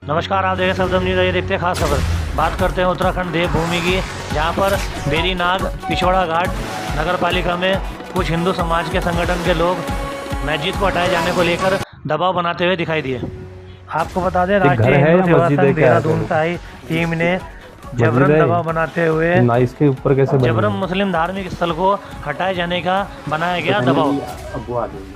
नमस्कार, आप देखें सफदर न्यूज़। ये देखते हैं खास खबर। बात करते हैं उत्तराखंड देवभूमि की, जहां पर बेरीनाग पिछोड़ा घाट नगर पालिका में कुछ हिंदू समाज के संगठन के लोग मस्जिद को हटाए जाने को लेकर दबाव बनाते हुए दिखाई दिए। आपको बता दें, राष्ट्रीय हिंदू सेवा संघ देहरादून से आई टीम ने जबरन दबाव बनाते हुए इसके ऊपर कैसे जबरन मुस्लिम धार्मिक स्थल को हटाए जाने का बनाया गया दबाव।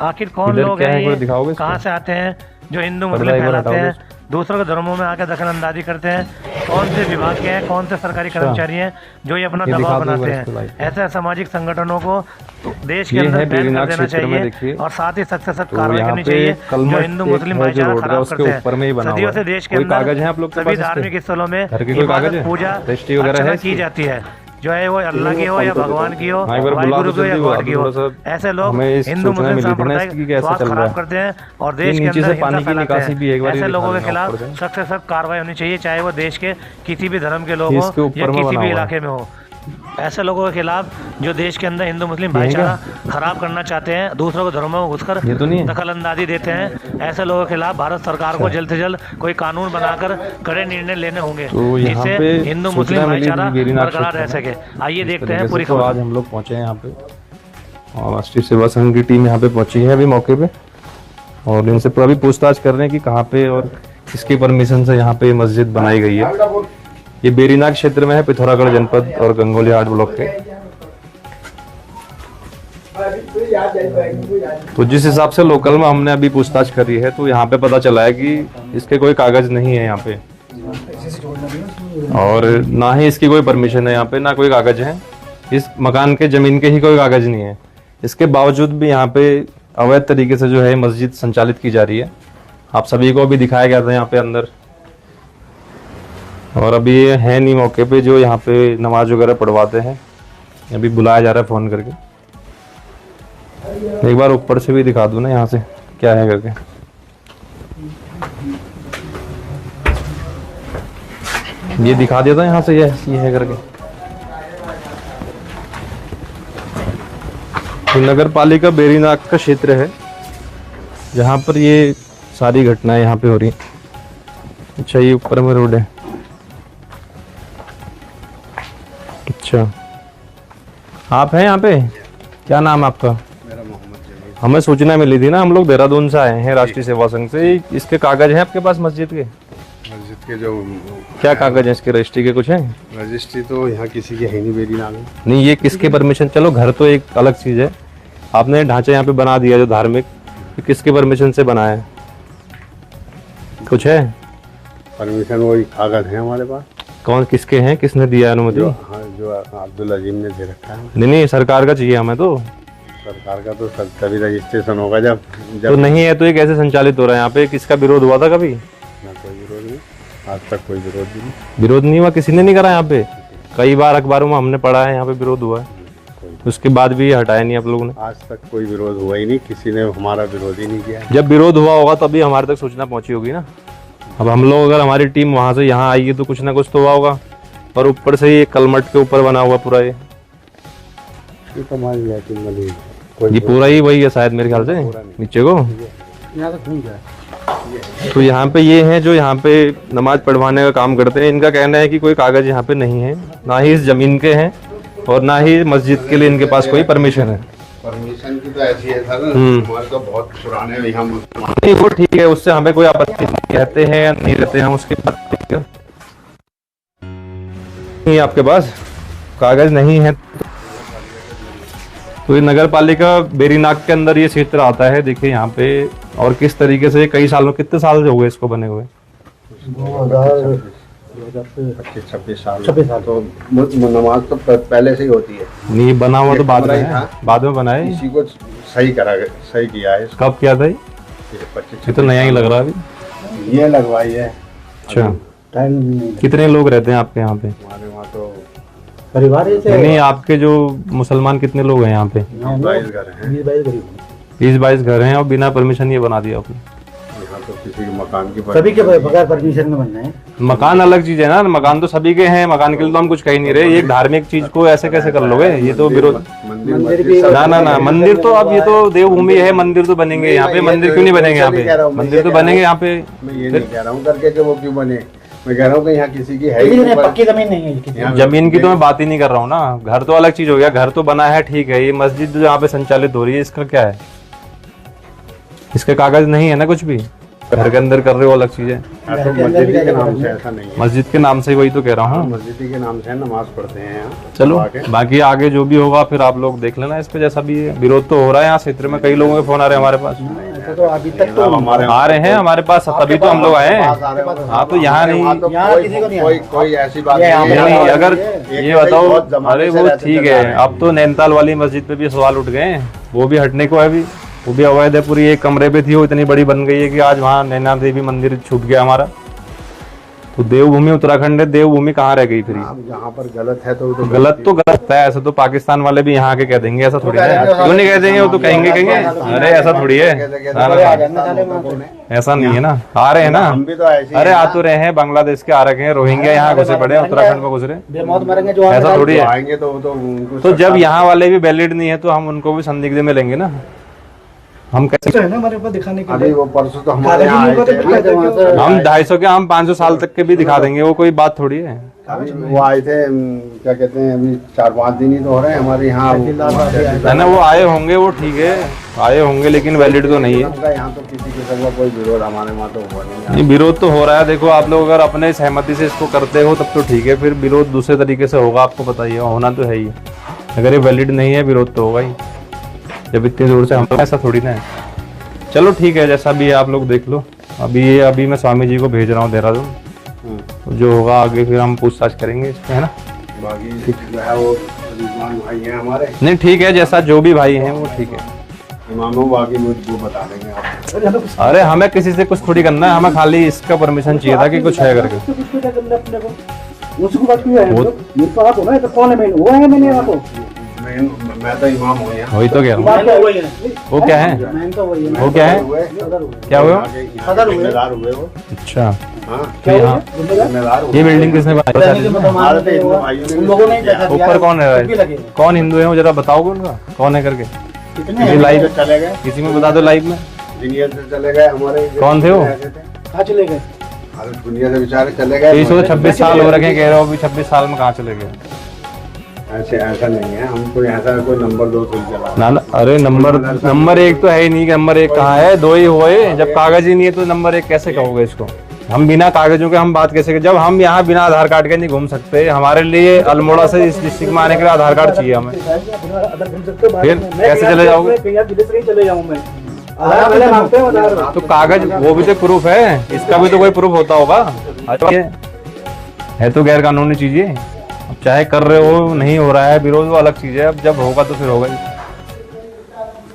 आखिर कौन लोग हैं ये, कहाँ से आते हैं जो हिंदू मुस्लिम फैलाते हैं, दूसरों के धर्मों में आकर दखल अंदाजी करते हैं, कौन से विभाग के हैं, कौन से सरकारी कर्मचारी हैं जो ये अपना दबाव बनाते हैं। ऐसे सामाजिक संगठनों को देश के अंदर बैन कर देना चाहिए और साथ ही सख्त से सख्त कार्रवाई करनी चाहिए जो हिंदू मुस्लिम भाईचारा खराब करते हैं। सदियों से देश के अंदर सभी धार्मिक स्थलों में इबादत पूजा अर्चना की जाती है, जो है वो अल्लाह की हो या भगवान की हो, वाहिगुरु की हो या गॉड की हो। ऐसे लोग हिंदू मुस्लिम सांप्रदायिक स्वास्थ्य खराब करते हैं और देश के अंदर हिंसा फैलाते हैं। ऐसे लोगों के खिलाफ सख्त से सख्त कार्रवाई होनी चाहिए, चाहे वो देश के किसी भी धर्म के लोग हो या किसी भी इलाके में हो। ऐसे लोगों के खिलाफ जो देश के अंदर हिंदू मुस्लिम भाईचारा खराब करना चाहते हैं, दूसरों के धर्मों में घुसकर दखल अंदाजी देते हैं, ऐसे लोगों के खिलाफ भारत सरकार को जल्द से जल्द कोई कानून बनाकर कड़े निर्णय लेने होंगे जिससे हिंदू मुस्लिम भाईचारा बरकरार रह सके। आइए देखते हैं पूरी खबर। आज हम लोग पहुंचे हैं यहाँ पे और राष्ट्रीय सेवा संघ की टीम यहाँ पे पहुंची है अभी मौके पे, और इनसे पूरा भी पूछताछ कर रहे हैं कि कहाँ पे और किसकी परमिशन से यहाँ पे मस्जिद बनाई गई है। ये बेरीनाग क्षेत्र में है, पिथौरागढ़ जनपद और गंगोलीहाट ब्लॉक के। तो जिस हिसाब से लोकल में हमने अभी पूछताछ करी है, तो यहाँ पे पता चला है कि इसके कोई कागज नहीं है यहाँ पे, और ना ही इसकी कोई परमिशन है यहाँ पे, ना कोई कागज है। इस मकान के जमीन के ही कोई कागज नहीं है। इसके बावजूद भी यहाँ पे अवैध तरीके से जो है मस्जिद संचालित की जा रही है। आप सभी को अभी दिखाया गया था यहाँ पे अंदर, और अभी ये है नहीं मौके पे जो यहाँ पे नमाज वगैरह पढ़वाते हैं। अभी बुलाया जा रहा है फ़ोन करके। एक बार ऊपर से भी दिखा दूँ ना यहाँ से क्या है करके। ये दिखा दिया था यहाँ से, ये है करके। तो नगर पालिका बेरीनाग का क्षेत्र है जहाँ पर ये सारी घटनाएं यहाँ पे हो रही हैं। अच्छा, ये ऊपर में रोड है। अच्छा, आप हैं यहाँ पे? क्या नाम है आपका? मेरा मोहम्मद जमील। हमें सूचना मिली थी ना, हम लोग देहरादून से आए हैं राष्ट्रीय सेवा संघ से। इसके कागज हैं आपके पास मस्जिद के? मस्जिद के जो क्या कागज हैं इसके, रजिस्ट्री के कुछ हैं? रजिस्ट्री तो यहाँ किसी की है नहीं बेरीनाग में। नहीं, ये किसके परमिशन? चलो घर तो एक अलग चीज है, आपने ढांचा यहाँ पे बना दिया जो धार्मिक, किसके परमिशन से बनाया है? कुछ है परमिशन? वही कागज है हमारे पास। कौन, किसके हैं, किसने दिया अनुमति? जो अब्दुल अजीम ने दे रखा है। नहीं, सरकार का चाहिए हमें। तो सरकार का तो तभी रजिस्ट्रेशन होगा जब तो नहीं है तो ये कैसे संचालित हो रहा है यहाँ पे? किसका विरोध हुआ था कभी? ना कोई विरोध नहीं, आज तक कोई विरोध नहीं। विरोध नहीं हुआ, किसी ने नहीं करा यहाँ पे? कई बार अखबारों में हमने पढ़ा है यहाँ पे विरोध हुआ है, उसके बाद भी हटाया नहीं आप लोगों ने। आज तक कोई विरोध हुआ ही नहीं, किसी ने हमारा विरोध ही नहीं किया। जब विरोध हुआ होगा तभी हमारे तक सूचना पहुंची होगी ना। अब हम लोग, अगर हमारी टीम वहां से यहाँ आई है तो कुछ ना कुछ तो हुआ होगा। और ऊपर से ये कलमट के ऊपर बना हुआ पूरा ये पूरा ही वही है शायद, मेरे ख्याल से नीचे को। तो यहाँ पे ये हैं जो यहाँ पे नमाज पढ़वाने का काम करते हैं। इनका कहना है कि कोई कागज यहाँ पे नहीं है, ना ही इस जमीन के हैं और ना ही मस्जिद के लिए इनके पास कोई परमिशन है। परमिशन की तो ऐसी है सर, हमारे तो बहुत पुराने यहाँ नहीं, वो ठीक है, उससे हमें कोई आपत्ति नहीं। कहते हैं या नहीं रहते हैं उसके बाद नहीं, आपके पास कागज नहीं है। तो ये नगर पालिका बेरीनाग के अंदर ये क्षेत्र आता है, देखिए यहाँ पे। और किस तरीके से कई सालों, कितने साल से हो गए इसको बने हुए? 25-26 साल तो नमाज तो पहले से ही होती है। नहीं, बना हुआ तो बाद में बना है। इसी को सही किया है। कब किया था ये? 25 तो नया ही लग रहा है अभी। ये लगवाई है। अच्छा, कितने लोग रहते हैं आपके यहाँ पे? हमारे वहाँ तो परिवार नहीं, आपके जो मुसलमान कितने लोग हैं यहाँ पे? 22 घर हैं। 20-22 घर हैं और बिना परमिशन ये बना दिया आपने? यहाँ तो किसी के मकान की सभी के बगैर परमिशन में बनना है। मकान अलग चीज है ना, मकान तो सभी के हैं, मकान के लिए तो हम कुछ कह ही नहीं रहे। एक धार्मिक चीज को ऐसे कैसे कर लोगे? ये तो विरोध मंदिर भी ना मंदिर तो अब ये तो देवभूमि है, मंदिर तो बनेंगे यहाँ पे। मंदिर क्यों नहीं बनेंगे यहाँ पे? मंदिर तो बनेंगे यहाँ पे। मैं ये नहीं कह रहा हूँ करके कि वो क्यों बने, मैं कह रहा हूँ कि यहाँ किसी की है ही नहीं, नहीं, पक्की जमीन नहीं है किसी की। जमीन की तो मैं बात ही नहीं कर रहा हूँ ना। घर तो अलग चीज हो गया, घर तो बना है ठीक है। ये मस्जिद जो यहाँ पे संचालित हो रही है इसका क्या है? इसके कागज नहीं है ना कुछ भी। घर के अंदर कर रहे हो अलग चीज है। तो मस्जिद के नाम से ऐसा नहीं है, मस्जिद के नाम से वही तो कह रहा हूँ। मस्जिद के नाम से नमाज पढ़ते हैं यहाँ। चलो बाकी आगे जो भी होगा फिर आप लोग देख लेना इस पे। जैसा भी है विरोध तो हो रहा है यहाँ क्षेत्र में, कई लोगों के फोन आ रहे हैं हमारे पास। ऐसा तो अभी तक तो हमारे आ रहे हैं हमारे पास, तभी तो हम लोग आए हैं। हाँ तो यहाँ नहीं, यहाँ किसी को नहीं आया। कोई ऐसी बात नहीं। अगर ये बताओ, बहुत जमाने अरे से वो रहते ठीक चले आ है, रहे हैं। अब तो नैनीताल वाली मस्जिद पे भी सवाल उठ गए हैं, वो भी हटने को है अभी। वो भी अवैध है, पूरी एक कमरे पे थी, वो इतनी बड़ी बन गई है कि आज वहाँ नैना देवी मंदिर छूट गया हमारा। तो देवभूमि उत्तराखंड है, देवभूमि कहाँ रह गई फिर? अब जहाँ पर गलत है तो गलत तो गलत है। ऐसा तो पाकिस्तान वाले भी यहाँ के कह देंगे, ऐसा थोड़ी है। क्यों नहीं कह देंगे? वो तो कहेंगे अरे ऐसा थोड़ी है, ऐसा नहीं है ना। आ रहे हैं ना, हम भी तो ऐसे अरे आ तो रहे हैं, बांग्लादेश के आ रखे हैं, रोहिंग्या यहाँ घुसे पड़े हैं, उत्तराखंड में घुस रहे। बेमौत मरेंगे जो ऐसा थोड़ी है। आएंगे तो उनको तो जब यहाँ वाले भी वैलिड नहीं है तो हम उनको भी संदिग्ध में लेंगे ना। हम कैसे, है ना हमारे पास दिखाने के अभी वो परसों तो हमारे यहाँ आए थे। हम 250 के, हम 500 साल तक के भी दिखा देंगे, वो कोई बात थोड़ी है। अभी वो आए थे, क्या कहते हैं, अभी 4-5 दिन ही तो हो रहे हैं हमारे यहाँ। है ना, वो आए होंगे, वो ठीक है आए होंगे, लेकिन वैलिड तो नहीं है। यहाँ तो किसी किस्म का कोई विरोध हमारे वहाँ तो हुआ नहीं है। नहीं, विरोध तो हो रहा है। देखो आप लोग अगर अपने सहमति से इसको करते हो तब तो ठीक है, फिर विरोध दूसरे तरीके से होगा, आपको बताइए, होना तो है ही। अगर ये वैलिड नहीं है विरोध तो होगा ही, जब इतनी दूर से हम लोग, ऐसा थोड़ी ना है। चलो ठीक है, जैसा भी है आप लोग देख लो। अभी मैं स्वामी जी को भेज रहा हूँ देहरादून, जो होगा आगे फिर हम पूछताछ करेंगे इस पे, है ना। बाकी जो है वो रिजवान भाई हैं हमारे, नहीं ठीक है, जैसा जो भी भाई हैं वो ठीक है। इमामों बाकी वो बता देंगे आपको। अरे हमें किसी से कुछ थोड़ी करना है, हमें खाली इसका परमिशन चाहिए था कि कुछ है करके। उसको बात क्यों है? मेरे पास हो ना, तो कौन है? मैं वो है, मैंने यहाँ को मैं तो इमाम हूँ यहाँ। वही तो कह रहा हूँ। वो क्या है? वो क्या है? क्या हुआ? जिम्मेदार हुए वो। अच्छा हाँ, तो यहाँ जिम्मेदार हुए। ये बिल्डिंग किसने बनाई? हमारे तो हिंदू भाइयों ने उन लोगों ने ऊपर कौन है? कौन हिंदू है वो जरा बताओगे उनका, कौन है करके? किसी लाइव चले गए, किसी में बता दो लाइव में। दुनिया से चले गए हमारे। कौन थे वो? कहाँ चले गए? अरे दुनिया से बेचारे चले गए। 26 साल हो रखे, कह रहे हो अभी 26 साल में कहाँ चले गए? ऐसा नहीं है, हम कोई ऐसा कोई नंबर 2 थोड़ी चला। ना अरे नंबर 1 तो है ही नहीं। नंबर 1 कहाँ है? 2 ही हुए। जब कागज ही नहीं है तो नंबर 1 कैसे कहोगे इसको? हम बिना कागजों के हम बात कैसे करें? जब हम यहाँ बिना आधार कार्ड के नहीं घूम सकते, हमारे लिए अल्मोड़ा से इस डिस्ट्रिक्ट में आने के लिए आधार कार्ड चाहिए हमें। फिर कैसे चले जाओगे? चले जाऊँ मैं? तो कागज वो भी तो प्रूफ है, इसका भी तो कोई प्रूफ होता होगा। है तो गैर कानूनी चीज है। अब चाहे कर रहे हो, नहीं हो रहा है विरोध, वो अलग चीज है। अब जब होगा तो फिर होगा ही।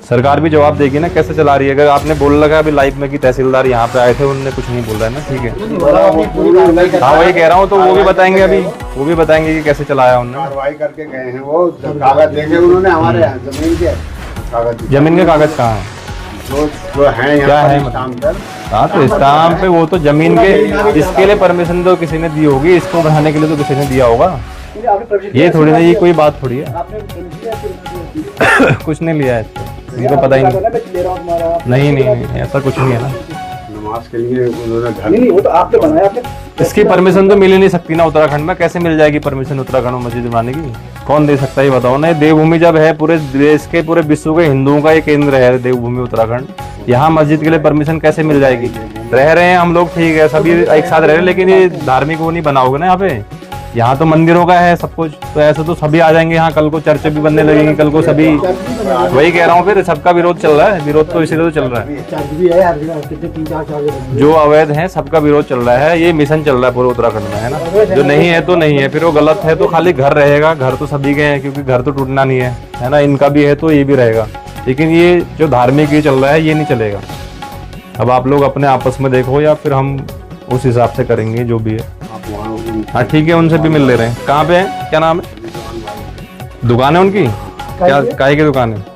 सरकार भी जवाब देगी ना कैसे चला रही है। अगर आपने बोल लगा अभी लाइव में कि तहसीलदार यहाँ पे आए थे, उन्होंने कुछ नहीं बोला है ना, ठीक है। हाँ वही कह रहा हूँ, तो वो भी बताएंगे, अभी वो भी बताएंगे कि कैसे चलाया उन्होंने। कार्रवाई करके गए हैं वो, कागज देखे उन्होंने हमारे यहाँ जमीन के कागज। जमीन के कागज कहाँ है? जो है क्या है यहाँ स्टाम्प पर। हाँ तो स्टाम्प पे वो तो जमीन के, इसके लिए परमिशन तो किसी ने दी होगी, इसको बढ़ाने के लिए तो किसी ने दिया होगा। ये थोड़ी ना, ये कोई बात थोड़ी है। कुछ नहीं लिया है इसको, ये तो पता ही नहीं। नहीं ऐसा कुछ नहीं है ना। नमाज के लिए उन्होंने घर नहीं, वो तो आपने बनाया आपने। इसकी परमिशन तो मिल ही नहीं सकती ना उत्तराखंड में। कैसे मिल जाएगी परमिशन उत्तराखंड में मस्जिद बनाने की? कौन दे सकता है ये बताओ ना। देवभूमि जब है, पूरे देश के, पूरे विश्व के हिंदुओं का ये केंद्र है देवभूमि उत्तराखंड। यहाँ मस्जिद के लिए परमिशन कैसे मिल जाएगी? रह रहे हैं हम लोग, ठीक है, सभी एक साथ रह रहे हैं, लेकिन ये धार्मिक वो नहीं बनाओगे ना यहाँ पे। यहाँ तो मंदिरों का है सब कुछ, तो ऐसे तो सभी आ जाएंगे यहाँ। कल को चर्च भी बनने लगेंगे, कल को सभी। वही कह रहा हूँ, फिर सबका विरोध चल रहा है। विरोध तो इसीलिए तो चल रहा है, चार्ज भी है हर जगह, कितने 3-4 चार्ज जो अवैध है सबका विरोध चल रहा है। ये मिशन चल रहा है पूरे उत्तराखंड में, है ना। जो नहीं है तो नहीं है, फिर वो गलत है तो खाली घर रहेगा। घर तो सभी के हैं, क्योंकि घर तो टूटना नहीं है ना। इनका भी है तो ये भी रहेगा, लेकिन ये जो धार्मिक ये चल रहा है ये नहीं चलेगा। अब आप लोग अपने आपस में देखो, या फिर हम उस हिसाब से करेंगे जो भी है। हाँ ठीक है, उनसे भी मिल ले रहे हैं। कहाँ पे है, क्या नाम है? दुकान है उनकी? क्या काहे की दुकान है?